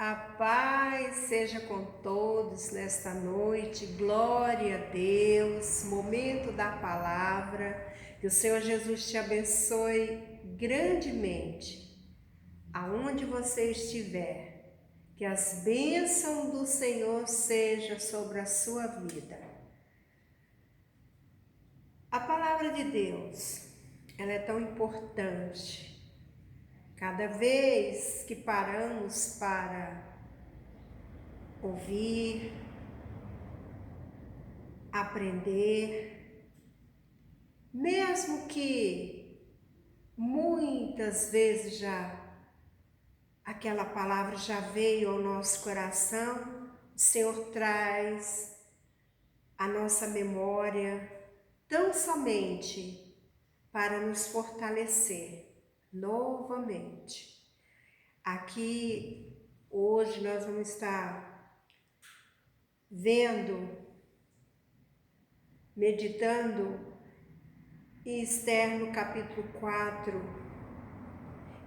A paz seja com todos nesta noite, glória a Deus, momento da palavra, que o Senhor Jesus te abençoe grandemente, aonde você estiver, que as bênçãos do Senhor sejam sobre a sua vida. A palavra de Deus, ela é tão importante. Cada vez que paramos para ouvir, aprender, mesmo que muitas vezes aquela palavra já veio ao nosso coração, o Senhor traz a nossa memória tão somente para nos fortalecer novamente. Aqui hoje nós vamos estar meditando em Esther no capítulo 4,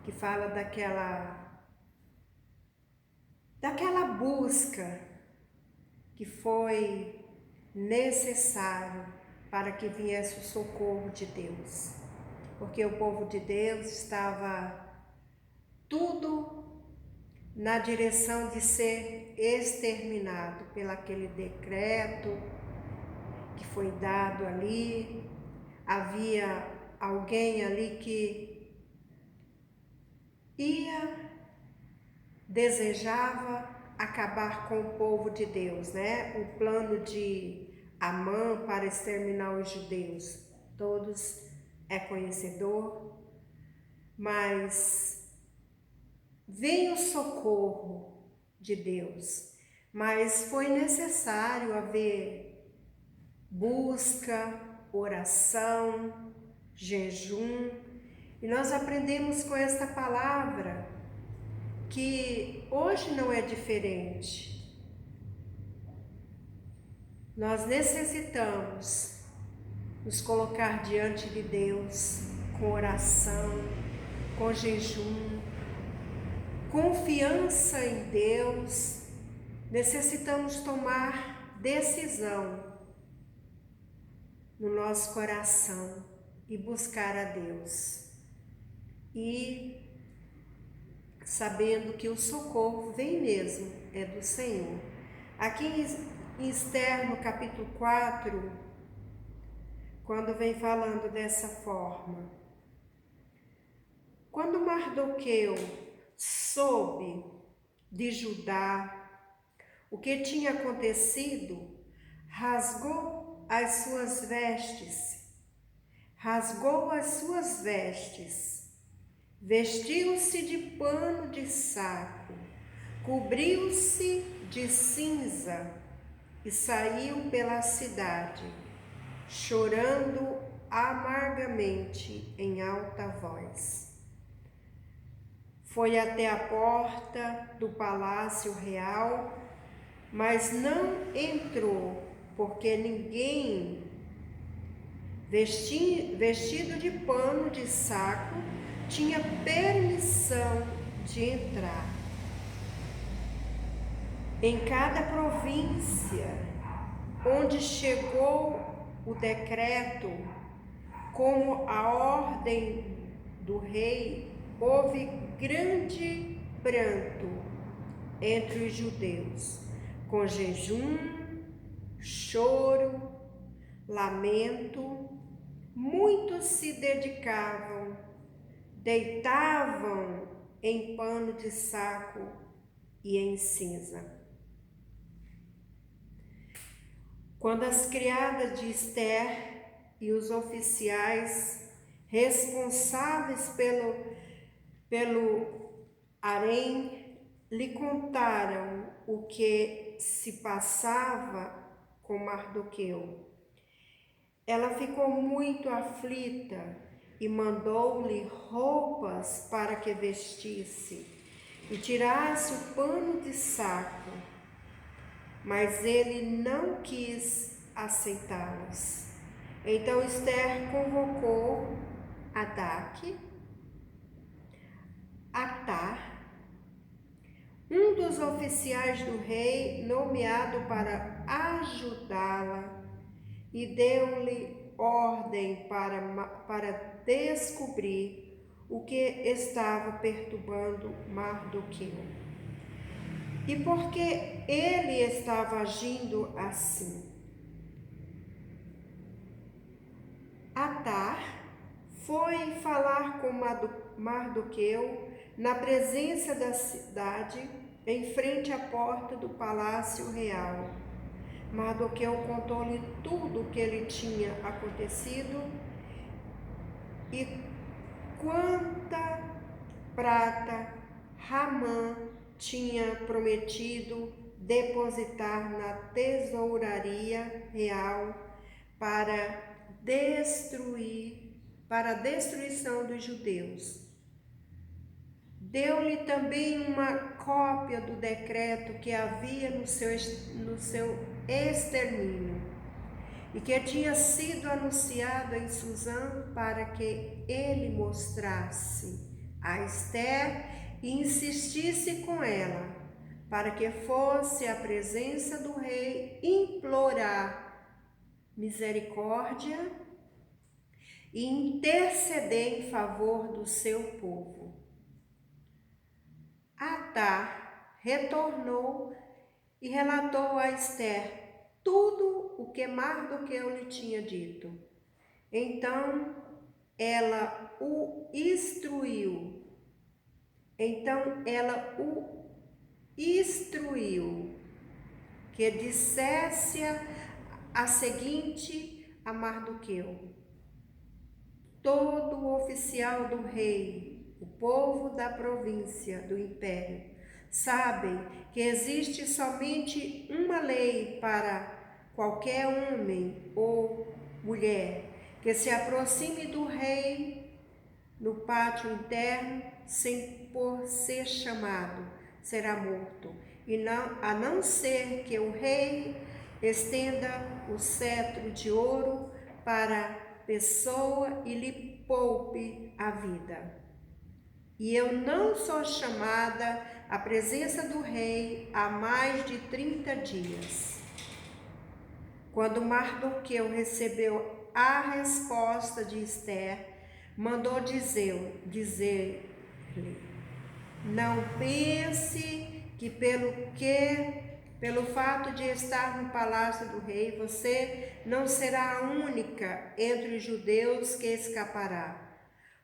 que fala daquela busca que foi necessário para que viesse o socorro de Deus. Porque o povo de Deus estava tudo na direção de ser exterminado pelo aquele decreto que foi dado ali. Havia alguém ali que desejava acabar com o povo de Deus, né? O plano de Amã para exterminar os judeus, todos é conhecedor, mas veio o socorro de Deus, mas foi necessário haver busca, oração, jejum, e nós aprendemos com esta palavra que hoje não é diferente. Nós necessitamos nos colocar diante de Deus com oração, com jejum, confiança em Deus. Necessitamos tomar decisão no nosso coração e buscar a Deus. E sabendo que o socorro vem mesmo, é do Senhor. Aqui em Esther, no capítulo 4, quando vem falando dessa forma: quando Mardoqueu soube de Judá o que tinha acontecido, rasgou as suas vestes, vestiu-se de pano de saco, cobriu-se de cinza e saiu pela cidade, chorando amargamente em alta voz. Foi até a porta do palácio real, mas não entrou, porque ninguém vestido de pano de saco tinha permissão de entrar. Em cada província onde chegou o decreto, como a ordem do rei, houve grande pranto entre os judeus, com jejum, choro, lamento. Muitos se deitavam em pano de saco e em cinza. Quando as criadas de Esther e os oficiais responsáveis pelo harém lhe contaram o que se passava com Mardoqueu, ela ficou muito aflita e mandou-lhe roupas para que vestisse e tirasse o pano de saco, mas ele não quis aceitá-las. Então Esther convocou Atar, um dos oficiais do rei nomeado para ajudá-la e deu-lhe ordem para descobrir o que estava perturbando Mardoqueu. E por que ele estava agindo assim? Atar foi falar com Mardoqueu na presença da cidade, em frente à porta do palácio real. Mardoqueu contou-lhe tudo o que lhe tinha acontecido e quanta prata Ramã tinha prometido depositar na tesouraria real para a destruição dos judeus. Deu-lhe também uma cópia do decreto que havia no seu extermínio e que tinha sido anunciado em Susã para que ele mostrasse a Esther e insistisse com ela, para que fosse à presença do rei implorar misericórdia e interceder em favor do seu povo. Atar retornou e relatou a Esther tudo o que Mardoqueu lhe tinha dito. Então ela o instruiu que dissesse a seguinte a Mardoqueu: todo o oficial do rei, o povo da província do império, sabem que existe somente uma lei para qualquer homem ou mulher que se aproxime do rei no pátio interno sem por ser chamado, será morto, a não ser que o rei estenda o cetro de ouro para a pessoa e lhe poupe a vida. E eu não sou chamada à presença do rei há mais de 30 dias. Quando Mardoqueu recebeu a resposta de Esther, mandou dizer-lhe: não pense que pelo fato de estar no palácio do rei, você não será a única entre os judeus que escapará.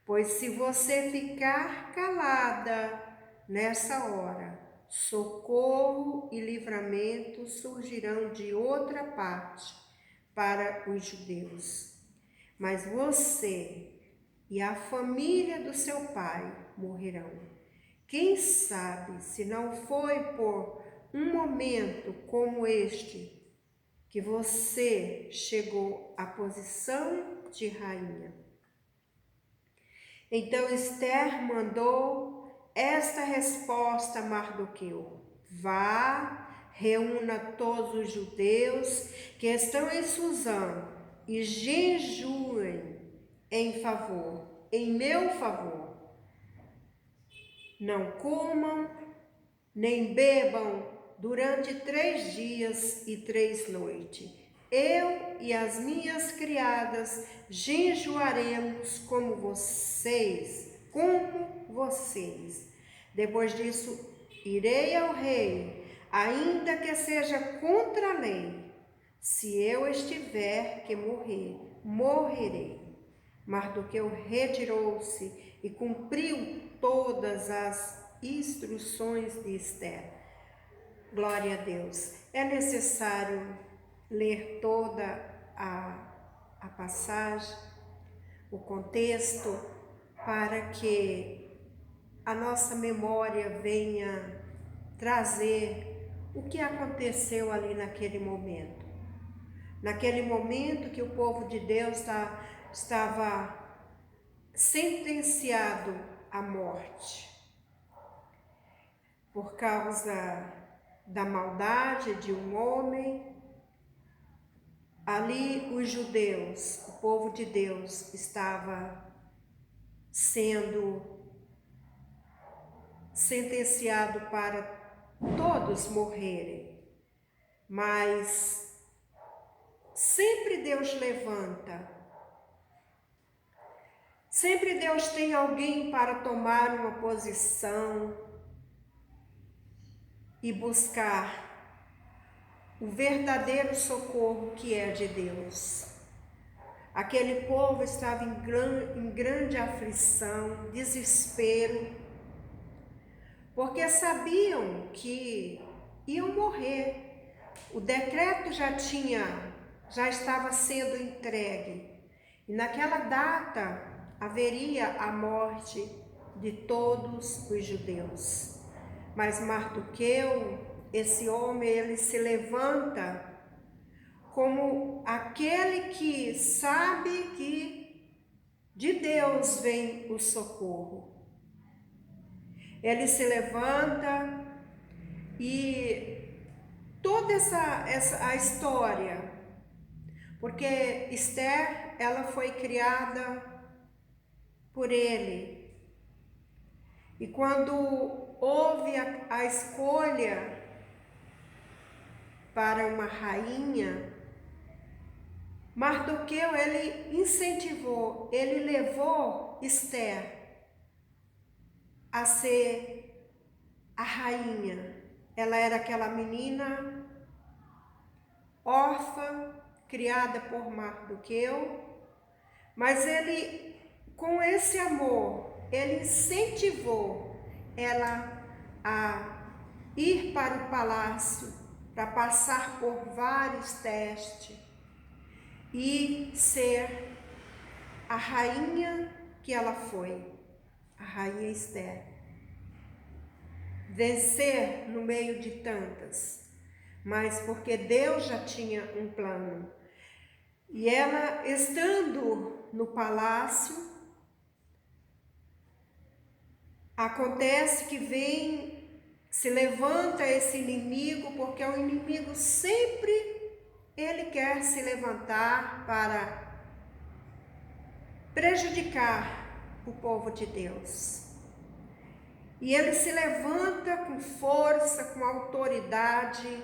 Pois se você ficar calada nessa hora, socorro e livramento surgirão de outra parte para os judeus. Mas você e a família do seu pai morrerão. Quem sabe se não foi por um momento como este que você chegou à posição de rainha. Então Esther mandou esta resposta a Mardoqueu: vá, reúna todos os judeus que estão em Susã e jejuem em meu favor. Não comam nem bebam durante 3 dias e 3 noites. Eu e as minhas criadas jejuaremos como vocês. Depois disso, irei ao rei, ainda que seja contra a lei. Se eu estiver que morrer, morrerei. Mardoqueu retirou-se e cumpriu todas as instruções de Esther. Glória a Deus. É necessário ler toda a passagem, o contexto, para que a nossa memória venha trazer o que aconteceu ali naquele momento. Naquele momento que o povo de Deus estava sentenciado à morte por causa da maldade de um homem. Ali os judeus, o povo de Deus, estava sendo sentenciado para todos morrerem, mas sempre Deus levanta, sempre Deus tem alguém para tomar uma posição e buscar o verdadeiro socorro que é de Deus. Aquele povo estava em grande aflição, desespero, porque sabiam que iam morrer. O decreto já estava sendo entregue. E naquela data haveria a morte de todos os judeus. Mas Mardoqueu, esse homem, ele se levanta como aquele que sabe que de Deus vem o socorro. Ele se levanta e toda a história, porque Esther, ela foi criada por ele. E quando houve a escolha para uma rainha, Mardoqueu, ele incentivou, ele levou Esther a ser a rainha. Ela era aquela menina órfã, criada por Mardoqueu, mas ele, com esse amor, ele incentivou ela a ir para o palácio, para passar por vários testes e ser a rainha que ela foi, a rainha Esther. Vencer no meio de tantas, mas porque Deus já tinha um plano. E ela, estando no palácio, acontece que se levanta esse inimigo, porque o inimigo sempre, ele quer se levantar para prejudicar o povo de Deus. E ele se levanta com força, com autoridade,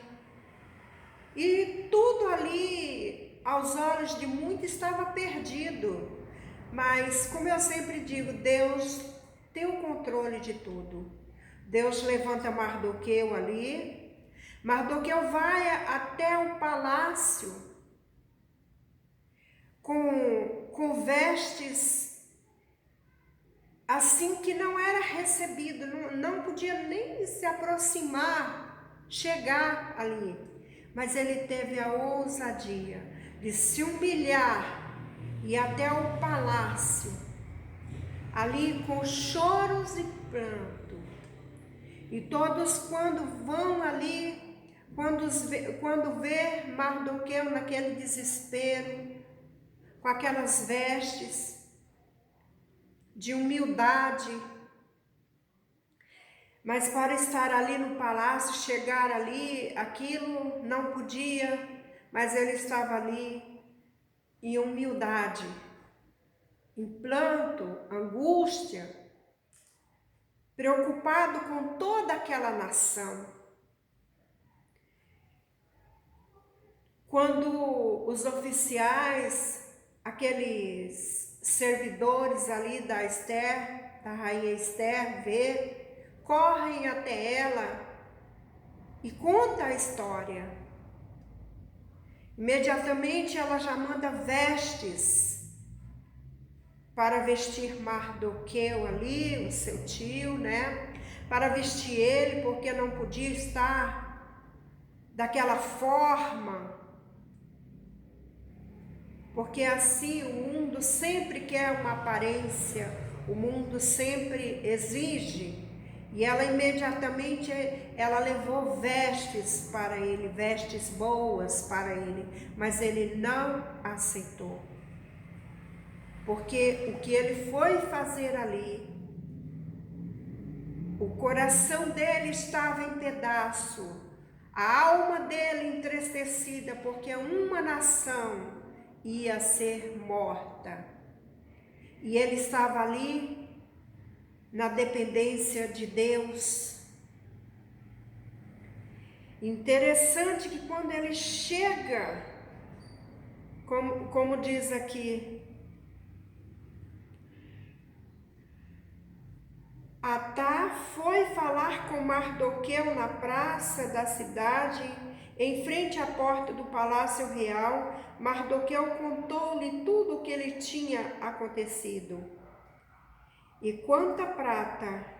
e tudo ali, aos olhos de muitos, estava perdido. Mas, como eu sempre digo, Deus tem o controle de tudo. Deus levanta Mardoqueu ali. Mardoqueu vai até o palácio com vestes assim que não era recebido, não podia nem se aproximar, chegar ali. Mas ele teve a ousadia de se humilhar e ir até o palácio, ali com choros e pranto. E todos, quando vão ali, quando vê Mardoqueu naquele desespero, com aquelas vestes de humildade, mas para estar ali no palácio, chegar ali, aquilo não podia, mas ele estava ali em humildade, em pranto, angústia, preocupado com toda aquela nação. Quando os oficiais, aqueles servidores ali da Esther, da rainha Esther, correm até ela e conta a história. Imediatamente ela já manda vestes para vestir Mardoqueu ali, o seu tio, né? Para vestir ele, porque não podia estar daquela forma. Porque assim o mundo sempre quer uma aparência, o mundo sempre exige. E ela imediatamente, ela levou vestes para ele, vestes boas para ele, mas ele não aceitou. Porque o que ele foi fazer ali, o coração dele estava em pedaço, a alma dele entristecida, porque uma nação ia ser morta. E ele estava ali na dependência de Deus. Interessante que quando ele chega, como diz aqui, Atá foi falar com Mardoqueu na praça da cidade, em frente à porta do palácio real. Mardoqueu contou-lhe tudo o que lhe tinha acontecido. E quanta prata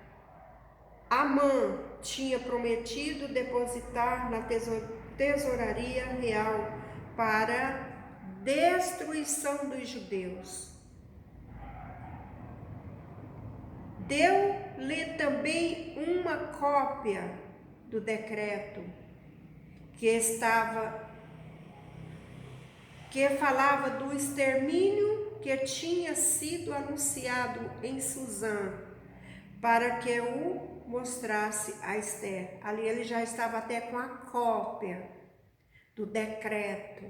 Amã tinha prometido depositar na tesouraria real para destruição dos judeus. Deu-lhe também uma cópia do decreto que falava do extermínio que tinha sido anunciado em Suzã, para que o mostrasse a Esther. Ali ele já estava até com a cópia do decreto.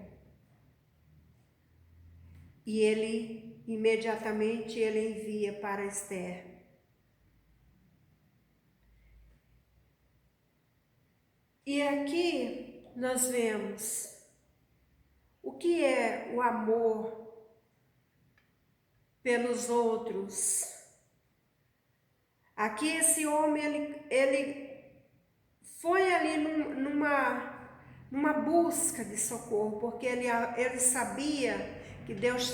E ele, imediatamente, ele envia para Esther. E aqui nós vemos o que é o amor pelos outros. Aqui esse homem, ele foi ali numa busca de socorro, porque ele sabia que Deus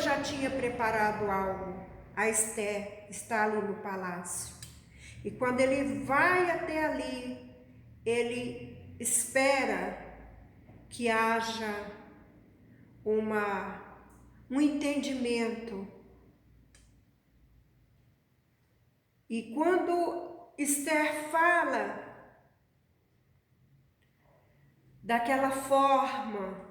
já tinha preparado algo. A Esther está ali no palácio. E quando ele vai até ali, ele espera que haja um entendimento. E quando Esther fala daquela forma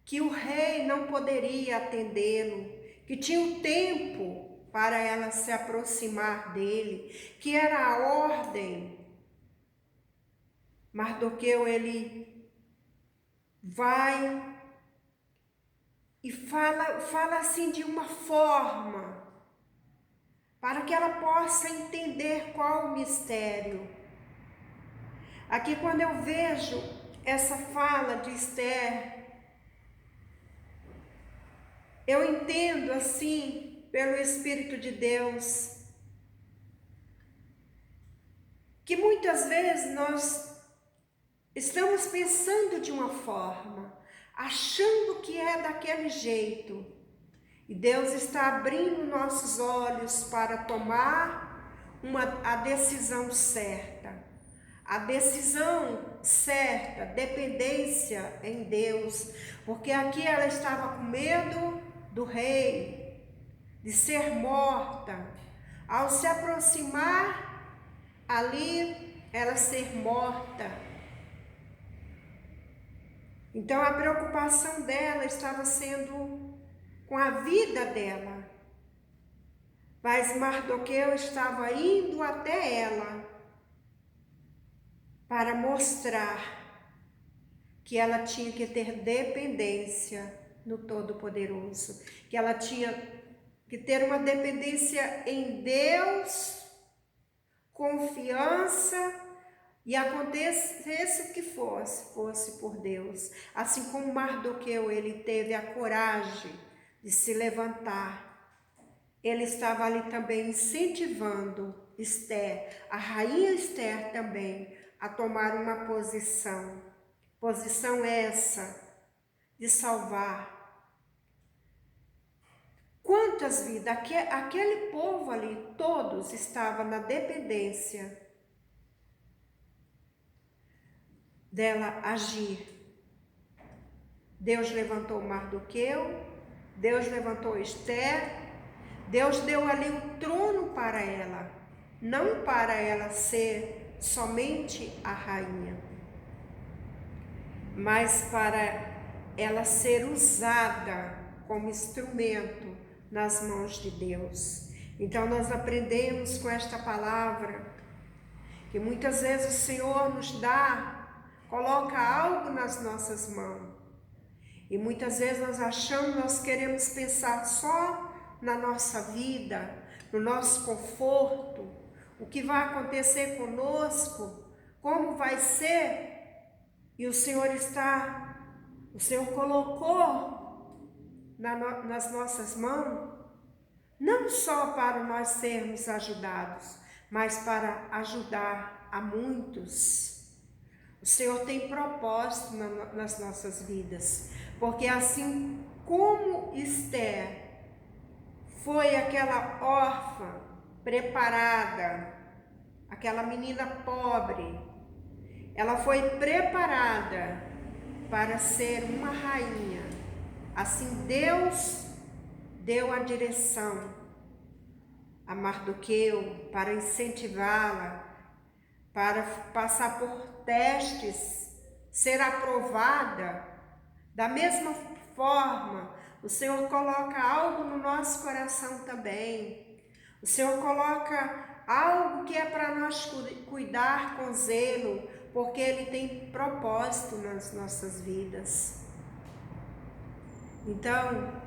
que o rei não poderia atendê-lo, que tinha um tempo para ela se aproximar dele, que era a ordem, Mardoqueu, ele vai e fala assim de uma forma para que ela possa entender qual o mistério. Aqui quando eu vejo essa fala de Esther, eu entendo assim, pelo Espírito de Deus, que muitas vezes nós estamos pensando de uma forma, achando que é daquele jeito, e Deus está abrindo nossos olhos para tomar a decisão certa. A decisão certa, dependência em Deus, porque aqui ela estava com medo do rei, de ser morta. Ao se aproximar ali, ela ser morta. Então a preocupação dela estava sendo com a vida dela. Mas Mardoqueu estava indo até ela para mostrar que ela tinha que ter dependência no Todo-Poderoso, que ela tinha que ter uma dependência em Deus, confiança, e acontecesse o que fosse por Deus. Assim como Mardoqueu, ele teve a coragem de se levantar, ele estava ali também incentivando Esther, a rainha Esther também, a tomar uma posição essa de salvar. Quantas vidas? Aquele povo ali, todos estavam na dependência dela agir. Deus levantou Mardoqueu, Deus levantou Esther, Deus deu ali o trono para ela, não para ela ser somente a rainha, mas para ela ser usada como instrumento nas mãos de Deus. Então nós aprendemos com esta palavra que muitas vezes o Senhor nos coloca algo nas nossas mãos. E muitas vezes nós queremos pensar só na nossa vida, no nosso conforto, o que vai acontecer conosco, como vai ser, e o Senhor colocou nas nossas mãos, não só para nós sermos ajudados, mas para ajudar a muitos. O Senhor tem propósito nas nossas vidas, porque assim como Esther foi aquela órfã preparada, aquela menina pobre, ela foi preparada para ser uma rainha. Assim Deus deu a direção a Mardoqueu para incentivá-la, para passar por testes, ser aprovada. Da mesma forma, o Senhor coloca algo no nosso coração também. O Senhor coloca algo que é para nós cuidar com zelo, porque Ele tem propósito nas nossas vidas. Então,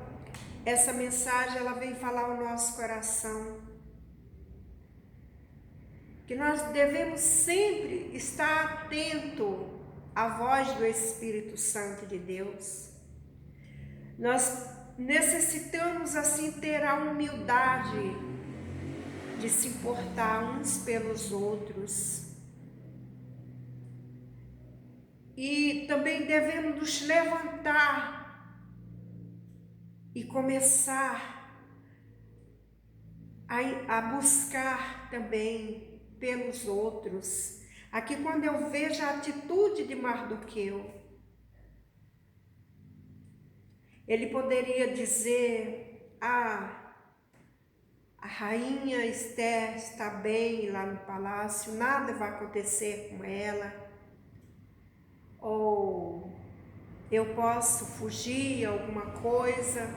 essa mensagem ela vem falar ao nosso coração que nós devemos sempre estar atento à voz do Espírito Santo de Deus. Nós necessitamos assim ter a humildade de se importar uns pelos outros. E também devemos nos levantar e começar a buscar também pelos outros. Aqui quando eu vejo a atitude de Mardoqueu, ele poderia dizer: a rainha Esther está bem lá no palácio, nada vai acontecer com ela. Ou eu posso fugir, alguma coisa.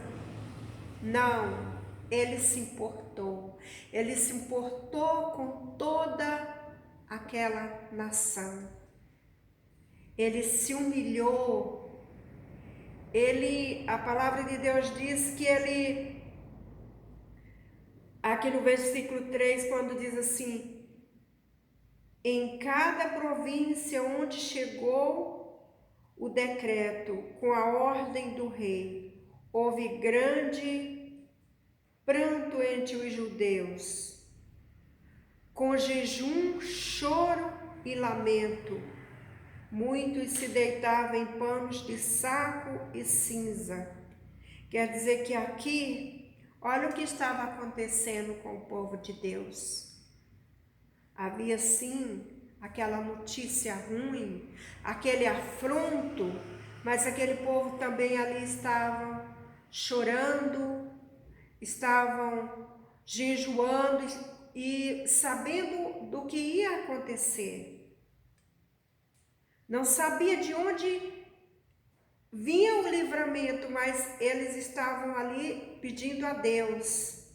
Não, ele se importou. Ele se importou com toda aquela nação. Ele se humilhou. A palavra de Deus diz que ele, aqui no versículo 3, quando diz assim: em cada província onde chegou o decreto com a ordem do rei, houve grande pranto entre os judeus, com jejum, choro e lamento. Muitos se deitavam em panos de saco e cinza. Quer dizer que aqui, olha o que estava acontecendo com o povo de Deus. Havia sim aquela notícia ruim, aquele afronto, mas aquele povo também ali estava chorando, estavam jejuando e sabendo do que ia acontecer. Não sabia de onde vinha o livramento, mas eles estavam ali pedindo a Deus.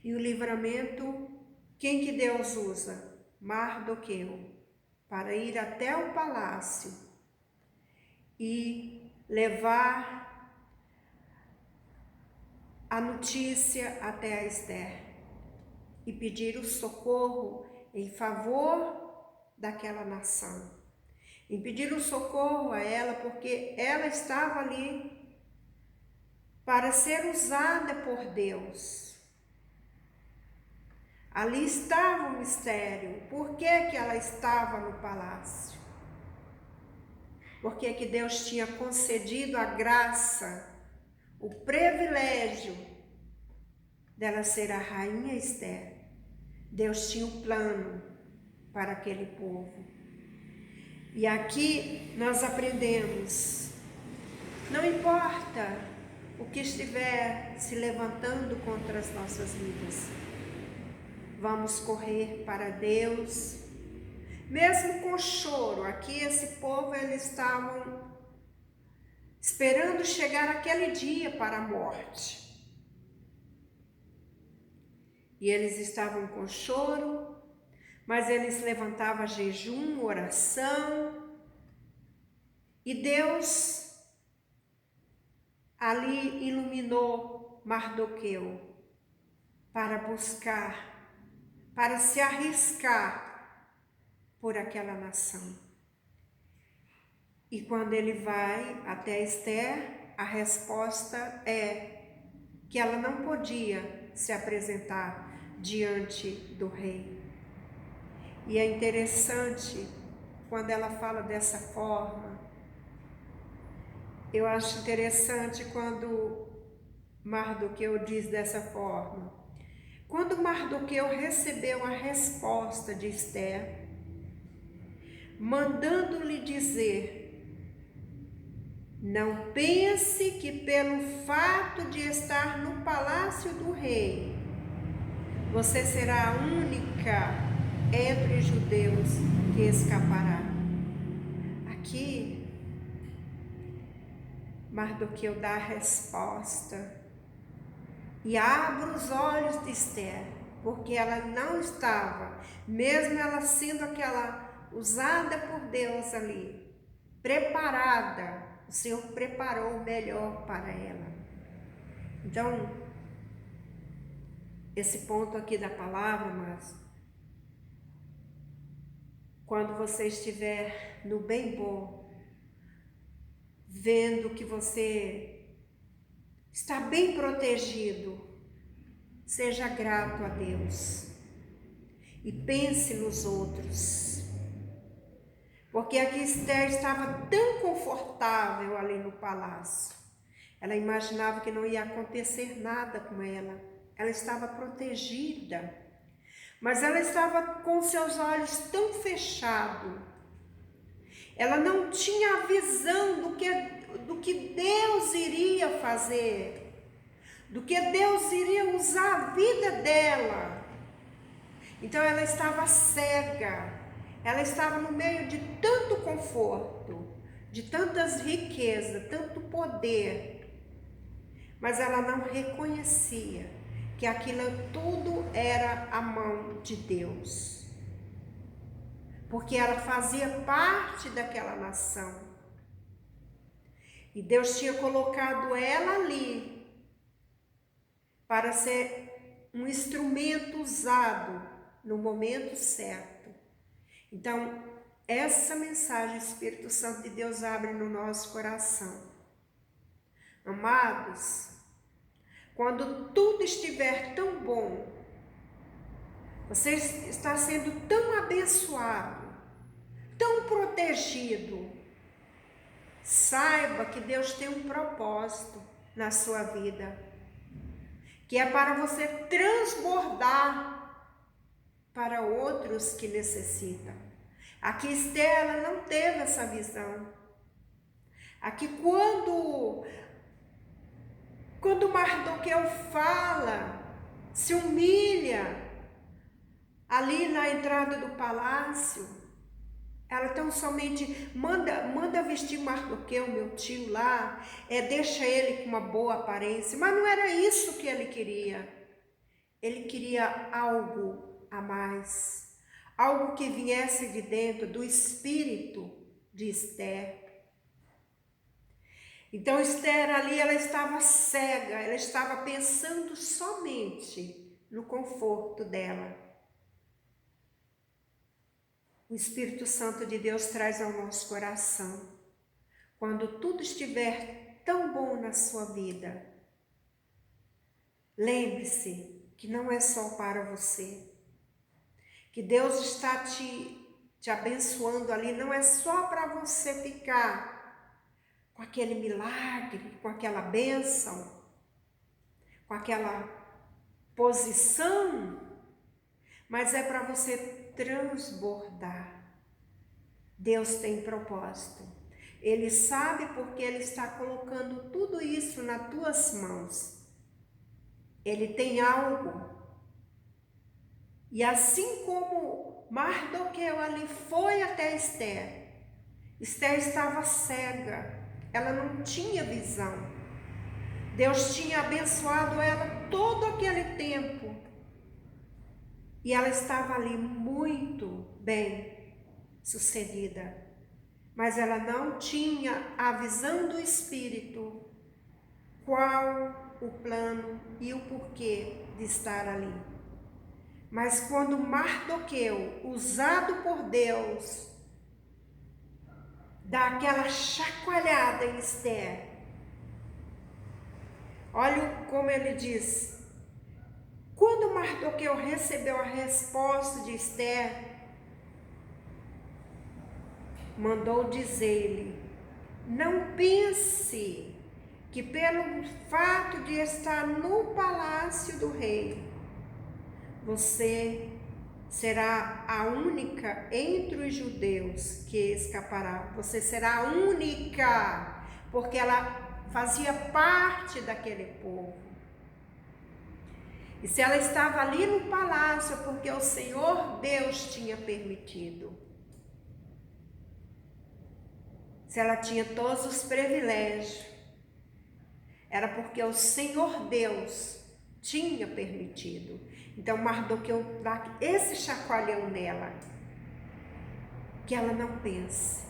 E o livramento, quem que Deus usa? Mardoqueu, para ir até o palácio e levar a notícia até a Esther e pedir o socorro em favor daquela nação. Em pedir o socorro a ela, porque ela estava ali para ser usada por Deus. Ali estava o mistério. Por que ela estava no palácio? Porque que Deus tinha concedido a graça, o privilégio dela ser a rainha Esther. Deus tinha um plano para aquele povo. E aqui nós aprendemos, não importa o que estiver se levantando contra as nossas vidas, vamos correr para Deus, mesmo com choro. Aqui esse povo, eles estavam esperando chegar aquele dia para a morte. E eles estavam com choro, mas eles levantavam jejum, oração, e Deus ali iluminou Mardoqueu para buscar, para se arriscar por aquela nação. E quando ele vai até Esther, a resposta é que ela não podia se apresentar diante do rei. E é interessante quando ela fala dessa forma. Eu acho interessante quando Mardoqueu diz dessa forma. Quando Mardoqueu recebeu a resposta de Esther, mandando-lhe dizer: não pense que pelo fato de estar no palácio do rei, você será a única entre os judeus que escapará. Aqui, Mardoqueu dá a resposta e abre os olhos de Esther, porque ela não estava, mesmo ela sendo aquela usada por Deus ali, preparada, o Senhor preparou o melhor para ela. Então, esse ponto aqui da palavra, mas quando você estiver no bem bom, vendo que você está bem protegido, seja grato a Deus e pense nos outros. Porque aqui Esther estava tão confortável ali no palácio. Ela imaginava que não ia acontecer nada com ela. Ela estava protegida. Mas ela estava com seus olhos tão fechados. Ela não tinha a visão do que Deus iria fazer. Do que Deus iria usar a vida dela. Então ela estava cega. Ela estava no meio de tanto conforto, de tantas riquezas, tanto poder, mas ela não reconhecia que aquilo tudo era a mão de Deus, porque ela fazia parte daquela nação, e Deus tinha colocado ela ali para ser um instrumento usado no momento certo. Então, essa mensagem o Espírito Santo de Deus abre no nosso coração. Amados, quando tudo estiver tão bom, você está sendo tão abençoado, tão protegido, saiba que Deus tem um propósito na sua vida, que é para você transbordar para outros que necessitam. Aqui Esther, ela não teve essa visão. Aqui quando Mardoqueu fala, se humilha ali na entrada do palácio, ela tão somente manda vestir Mardoqueu, meu tio lá, deixa ele com uma boa aparência, mas não era isso que ele queria. Ele queria algo a mais, algo que viesse de dentro do espírito de Esther. Então Esther ali, ela estava cega, ela estava pensando somente no conforto dela. O Espírito Santo de Deus traz ao nosso coração, quando tudo estiver tão bom na sua vida, lembre-se que não é só para você, que Deus está te abençoando ali, não é só para você ficar com aquele milagre, com aquela bênção, com aquela posição, mas é para você transbordar. Deus tem propósito. Ele sabe porque Ele está colocando tudo isso nas tuas mãos. Ele tem algo. E assim como Mardoqueu ali foi até Esther, Esther estava cega, ela não tinha visão. Deus tinha abençoado ela todo aquele tempo. E ela estava ali muito bem sucedida. Mas ela não tinha a visão do Espírito, qual o plano e o porquê de estar ali. Mas quando Mardoqueu, usado por Deus, dá aquela chacoalhada em Esther, olha como ele diz. Quando Mardoqueu recebeu a resposta de Esther, mandou dizer-lhe: não pense que pelo fato de estar no palácio do rei, você será a única entre os judeus que escapará. Você será a única, porque ela fazia parte daquele povo. E se ela estava ali no palácio, porque o Senhor Deus tinha permitido. Se ela tinha todos os privilégios, era porque o Senhor Deus tinha permitido. Então Mardoqueu dá esse chacoalhão nela, que ela não pense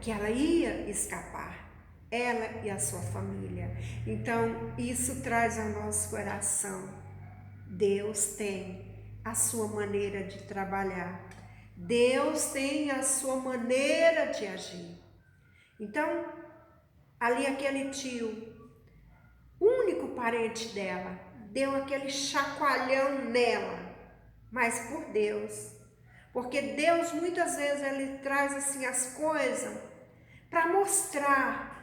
que ela ia escapar, ela e a sua família. Então isso traz ao nosso coração: Deus tem a sua maneira de trabalhar, Deus tem a sua maneira de agir. Então ali aquele tio, único parente dela, deu aquele chacoalhão nela, mas por Deus. Porque Deus muitas vezes ele traz assim as coisas para mostrar,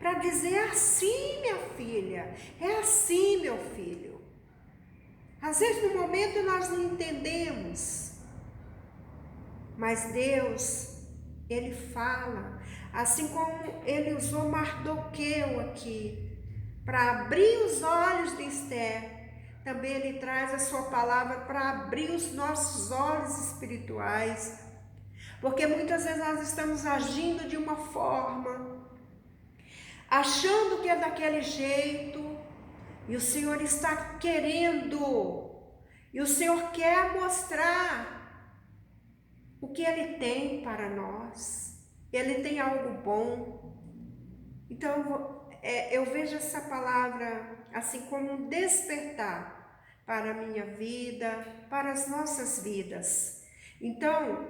para dizer: é assim, minha filha, é assim, meu filho. Às vezes no momento nós não entendemos, mas Deus, ele fala, assim como ele usou Mardoqueu aqui, para abrir os olhos de Esther, também ele traz a sua palavra para abrir os nossos olhos espirituais, porque muitas vezes nós estamos agindo de uma forma, achando que é daquele jeito, e o Senhor está querendo, e o Senhor quer mostrar o que Ele tem para nós. Ele tem algo bom. Então eu vejo essa palavra assim como um despertar para a minha vida, para as nossas vidas. Então,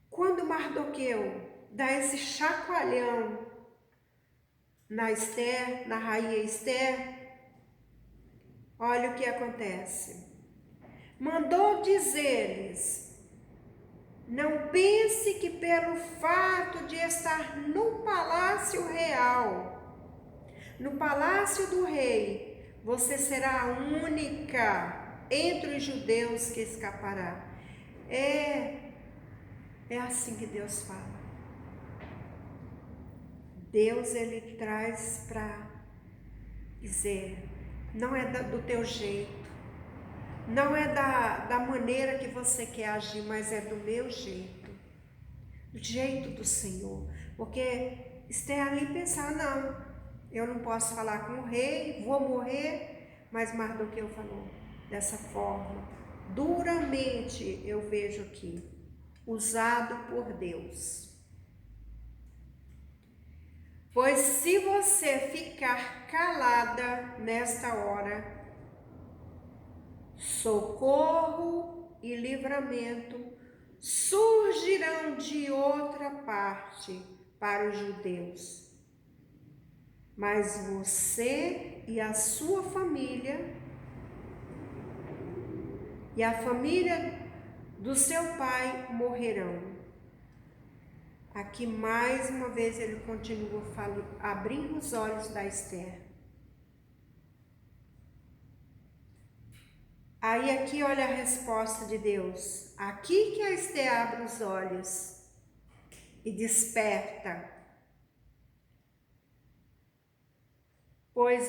quando Mardoqueu dá esse chacoalhão na Esther, na rainha Esther, olha o que acontece. Mandou dizer-lhes: não pense que pelo fato de estar no palácio real, no palácio do rei, você será a única entre os judeus que escapará. É assim que Deus fala. Deus, ele traz para dizer: não é do teu jeito, não é da maneira que você quer agir, mas é do meu jeito, do jeito do Senhor. Porque Esther ali pensar: não, eu não posso falar com o rei, vou morrer. Mas Mardoqueu falou dessa forma, duramente eu vejo aqui, usado por Deus. Pois se você ficar calada nesta hora, socorro e livramento surgirão de outra parte para os judeus. Mas você e a sua família e a família do seu pai morrerão. Aqui mais uma vez ele continua abrindo os olhos da Esther. Aí aqui olha a resposta de Deus. Aqui que a Esther abre os olhos e desperta. Pois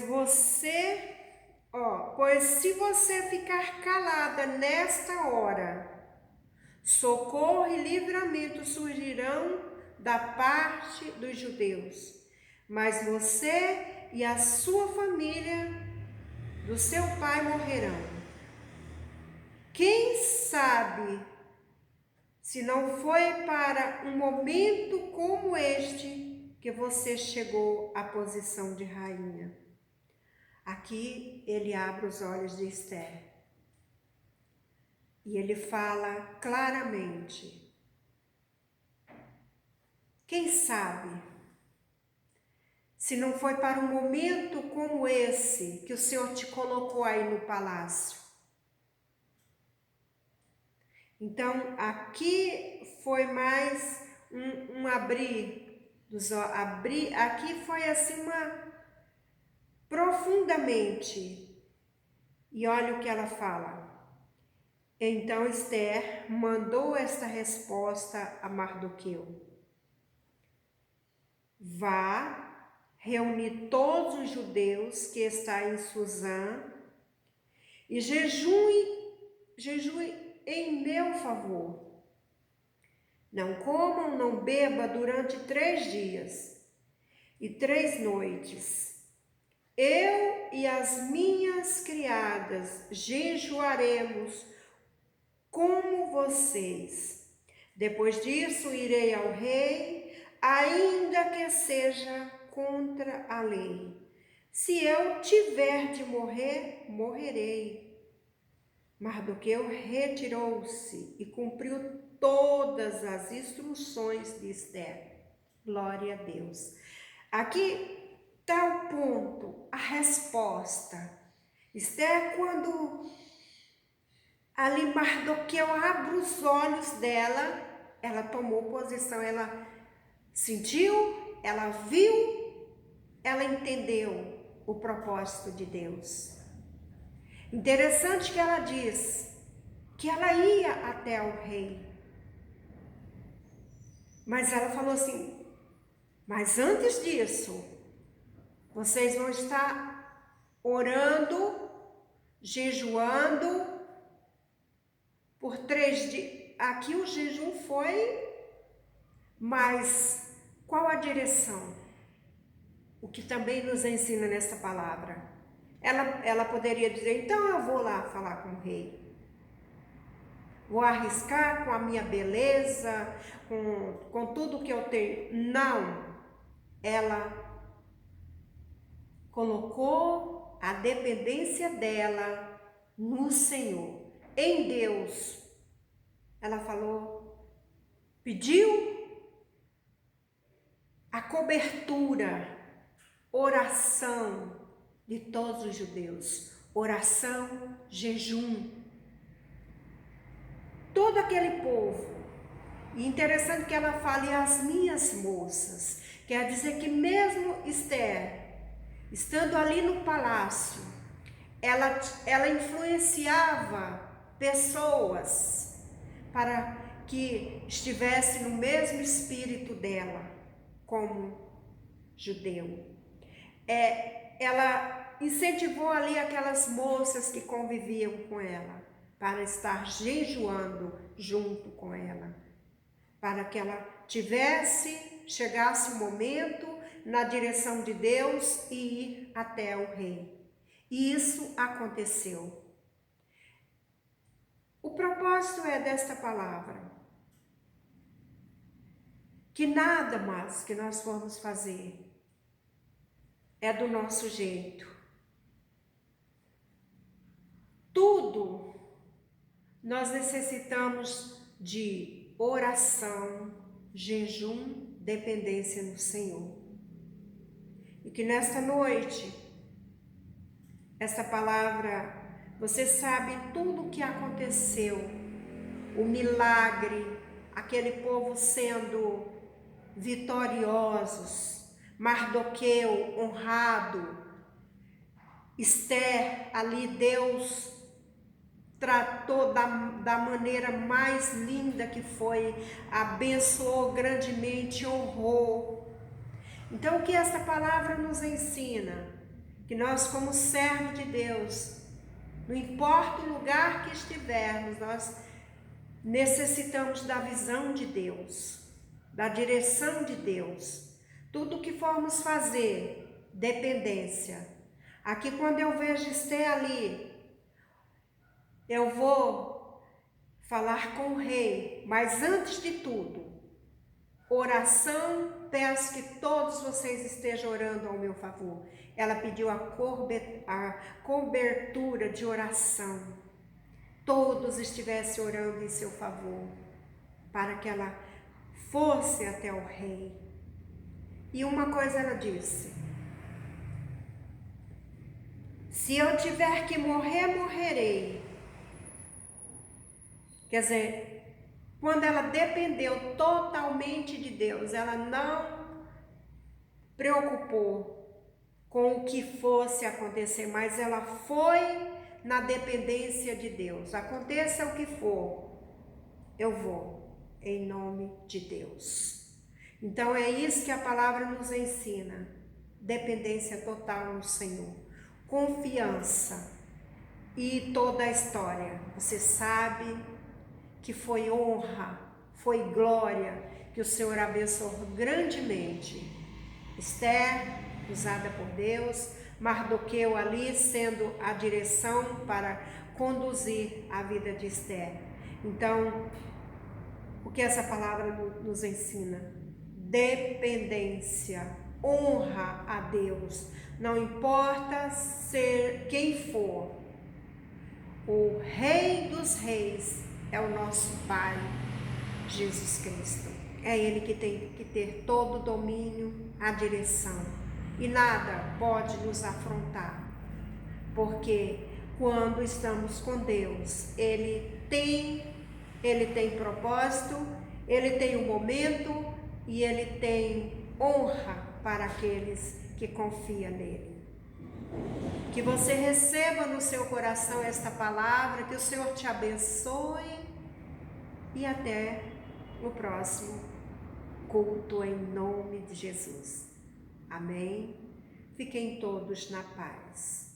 se você ficar calada nesta hora, socorro e livramento surgirão da parte dos judeus, mas você e a sua família do seu pai morrerão. Quem sabe se não foi para um momento como este que você chegou à posição de rainha. Aqui ele abre os olhos de Esther e ele fala claramente: quem sabe se não foi para um momento como esse que o Senhor te colocou aí no palácio. Então aqui foi mais um abrir dos olhos, aqui foi assim profundamente. E olha o que ela fala. Então Esther mandou esta resposta a Mardoqueu: vá, reunir todos os judeus que estão em Suzã e jejue em meu favor. Não comam, não bebam durante 3 dias e 3 noites. Eu e as minhas criadas jejuaremos como vocês. Depois disso, irei ao rei, ainda que seja contra a lei. Se eu tiver de morrer, morrerei. Mardoqueu retirou-se e cumpriu todas as instruções de Esther. Glória a Deus. Aqui está o ponto, a resposta. Esther, quando ali Mardoqueu abre os olhos dela, ela tomou posição, ela sentiu, ela viu, ela entendeu o propósito de Deus. Interessante que ela diz que ela ia até o rei. Mas ela falou assim: mas antes disso, vocês vão estar orando, jejuando por 3 dias. Aqui o jejum foi, mas qual a direção? O que também nos ensina nessa palavra. Ela poderia dizer: então eu vou lá falar com o rei. Vou arriscar com a minha beleza, com tudo que eu tenho. Não. Ela colocou a dependência dela no Senhor, em Deus. Ela falou, pediu a cobertura, oração de todos os judeus. Oração, jejum. Todo aquele povo. E interessante que ela fale as minhas moças. Quer dizer que mesmo Esther, estando ali no palácio, ela influenciava pessoas para que estivessem no mesmo espírito dela, como judeu. Ela incentivou ali aquelas moças que conviviam com ela para estar jejuando junto com ela, para que ela chegasse o momento na direção de Deus e ir até o rei. E isso aconteceu. O propósito é desta palavra, que nada mais que nós formos fazer é do nosso jeito. Tudo nós necessitamos de oração, jejum, dependência no Senhor. E que nesta noite, essa palavra, você sabe tudo o que aconteceu, o milagre, aquele povo sendo vitoriosos, Mardoqueu honrado, Esther ali Deus tratou da maneira mais linda que foi, abençoou grandemente, honrou. Então o que essa palavra nos ensina? Que nós como servos de Deus, não importa o lugar que estivermos, nós necessitamos da visão de Deus, da direção de Deus. Tudo que formos fazer, dependência. Aqui quando eu vejo Esther ali, eu vou falar com o rei, mas antes de tudo, oração, peço que todos vocês estejam orando ao meu favor. Ela pediu a cobertura de oração. Todos estivessem orando em seu favor, para que ela fosse até o rei. E uma coisa ela disse: se eu tiver que morrer, morrerei. Quer dizer, quando ela dependeu totalmente de Deus, ela não preocupou com o que fosse acontecer, mas ela foi na dependência de Deus. Aconteça o que for, eu vou, em nome de Deus. Então é isso que a palavra nos ensina: dependência total no Senhor, confiança. E toda a história, você sabe que foi honra, foi glória, que o Senhor abençoou grandemente. Esther, usada por Deus, Mardoqueu ali sendo a direção para conduzir a vida de Esther. Então, o que essa palavra nos ensina? Dependência, honra a Deus, não importa ser quem for. O Rei dos Reis é o nosso Pai, Jesus Cristo. É Ele que tem que ter todo o domínio, a direção. E nada pode nos afrontar, porque quando estamos com Deus, Ele tem propósito, Ele tem um momento e Ele tem honra para aqueles que confiam nele. Que você receba no seu coração esta palavra, que o Senhor te abençoe e até o próximo culto em nome de Jesus. Amém? Fiquem todos na paz.